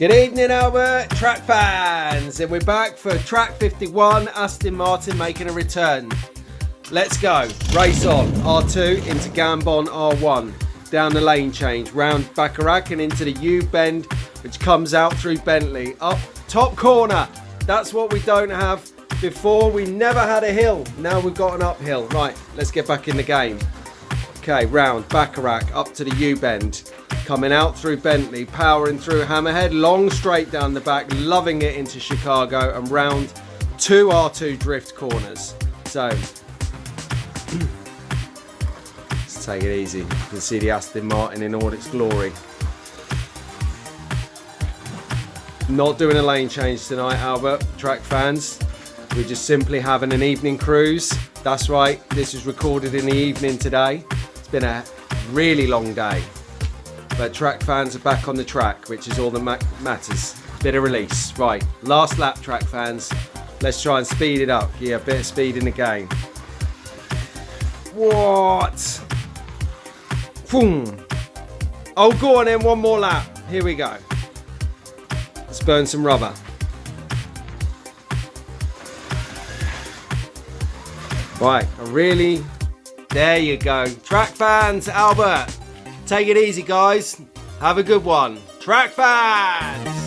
Good evening, Albert, track fans, and we're back for track 51, Aston Martin making a return. Let's go, race on, R2 into Gambon R1, down the lane change, round Bacharach and into the U-bend, which comes out through Bentley, up top corner. That's what we don't have. Before, we never had a hill, now we've got an uphill. Right, let's get back in the game. Okay, round Bacharach, up to the U-bend. Coming out through Bentley, powering through Hammerhead, long straight down the back, loving it into Chicago, and round two R2 drift corners. So, let's take it easy. You can see the Aston Martin in all its glory. Not doing a lane change tonight, Albert, track fans. We're just simply having an evening cruise. That's right, this is recorded in the evening today. It's been a really long day. But track fans are back on the track, which is all that matters. Bit of release. Right, last lap, track fans. Let's try and speed it up. Yeah, a bit of speed in the game. What? Boom. Oh, go on then, one more lap. Here we go. Let's burn some rubber. Right, there you go. Track fans, Albert. Take it easy, guys. Have a good one. Track fans!